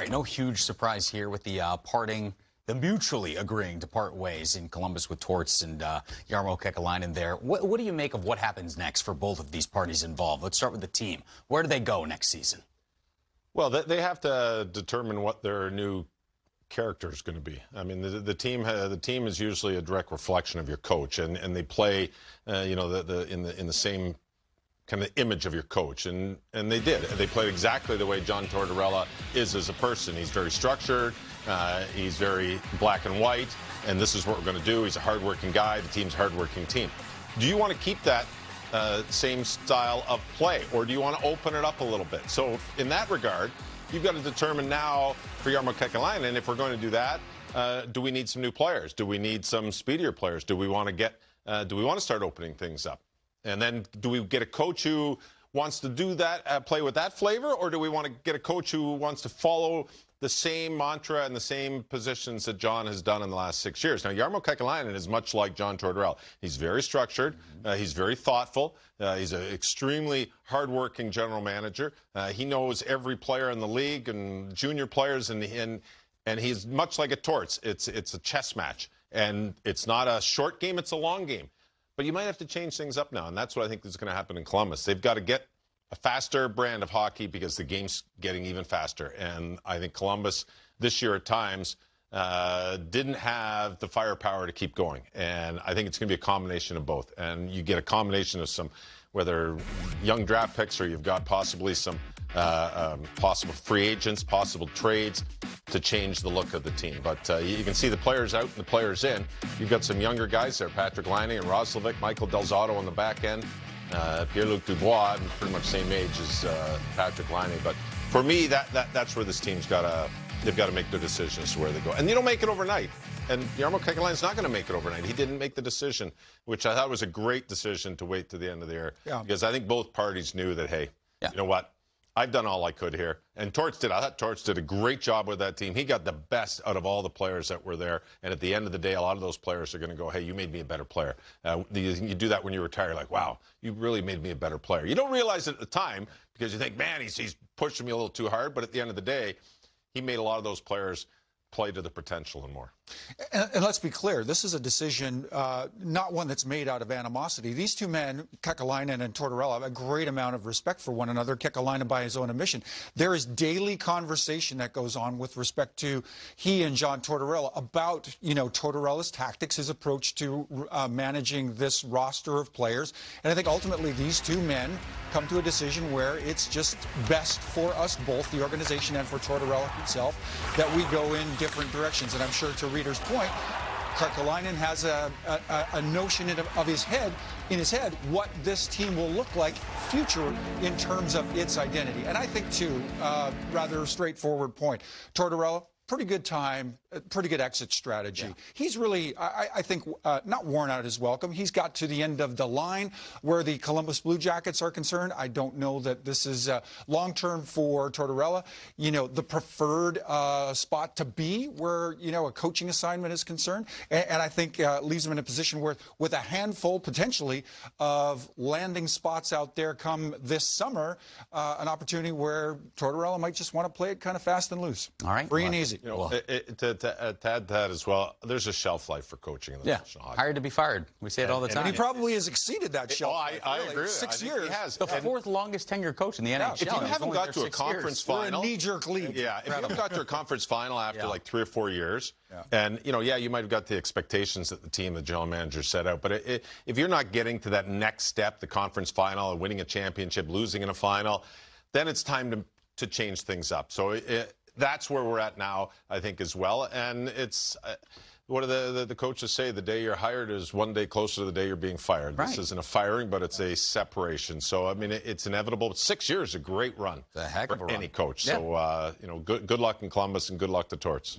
right, no huge surprise here with the the mutually agreeing to part ways in Columbus with Torts and Jarmo Kekalainen there. What do you make of what happens next for both of these parties involved? Let's start with the team. Where do they go next season? Well, they have to determine what their new character is going to be. I mean, the team is usually a direct reflection of your coach, and they play, in the same kind of image of your coach, and they did. They played exactly the way John Tortorella is as a person. He's very structured. He's very black and white, and this is what we're going to do. He's a hardworking guy. The team's a hardworking team. Do you want to keep that same style of play, or do you want to open it up a little bit? So in that regard, you've got to determine now for Jarmo Kekalainen, if we're going to do that, do we need some new players? Do we need some speedier players? Do we want to start opening things up? And then do we get a coach who wants to do that, play with that flavor, or do we want to get a coach who wants to follow the same mantra and the same positions that John has done in the last 6 years? Now, Jarmo Kekalainen is much like John Tortorella. He's very structured. He's very thoughtful. He's an extremely hardworking general manager. He knows every player in the league and junior players, and he's much like a Torts. It's a chess match, and it's not a short game. It's a long game. But you might have to change things up now, and that's what I think is going to happen in Columbus. They've got to get a faster brand of hockey because the game's getting even faster. And I think Columbus this year at times didn't have the firepower to keep going. And I think it's going to be a combination of both. And you get a combination of some, whether young draft picks or you've got possibly some possible free agents, possible trades to change the look of the team. But you can see the players out and the players in. You've got some younger guys there, Patrick Laine and Roslovic, Michael Del Zotto on the back end. Pierre-Luc Dubois, pretty much same age as Patrick Laine. But for me, that's where this team's they've got to make their decision as to where they go. And you don't make it overnight. And Jarmo Kekalainen's not going to make it overnight. He didn't make the decision, which I thought was a great decision to wait to the end of the year. Yeah. Because I think both parties knew that, hey, you know what? I've done all I could here. And Torts did. I thought Torts did a great job with that team. He got the best out of all the players that were there. And at the end of the day, a lot of those players are going to go, hey, you made me a better player. You do that when you retire, like, wow, you really made me a better player. You don't realize it at the time because you think, man, he's pushing me a little too hard. But at the end of the day, he made a lot of those players play to the potential and more. And let's be clear, this is a decision, not one that's made out of animosity. These two men, Kekalainen and Tortorella, have a great amount of respect for one another, Kekalainen by his own admission. There is daily conversation that goes on with respect to he and John Tortorella about, Tortorella's tactics, his approach to managing this roster of players. And I think ultimately these two men come to a decision where it's just best for us both, the organization and for Tortorella himself, that we go in different directions. And I'm sure to readers' point, Kekalainen has a notion in his head what this team will look like future in terms of its identity. And I think, too, rather straightforward point, Tortorella, pretty good time, pretty good exit strategy. Yeah. He's really, I think, not worn out his welcome. He's got to the end of the line where the Columbus Blue Jackets are concerned. I don't know that this is long-term for Tortorella, the preferred spot to be where, a coaching assignment is concerned. And I think leaves him in a position where, with a handful, potentially, of landing spots out there come this summer, an opportunity where Tortorella might just want to play it kind of fast and loose. All right. Free and easy. To add that as well, there's a shelf life for coaching in the National Hockey. Hired to be fired. We say it all the time. And he probably has exceeded that shelf life. I agree with 6 years. He has. The fourth longest tenured coach in the NHL. If you haven't got to a conference final, we're a knee-jerk league. If you haven't got to a conference final after like 3 or 4 years, and you might have got the expectations that the team, the general manager set out, but if you're not getting to that next step, the conference final, winning a championship, losing in a final, then it's time to change things up. So that's where we're at now, I think, as well. And it's what do the coaches say? The day you're hired is one day closer to the day you're being fired. Right. This isn't a firing, but it's a separation. So, I mean, it's inevitable. 6 years is a great run for any coach. Yeah. So, good luck in Columbus and good luck to Torts.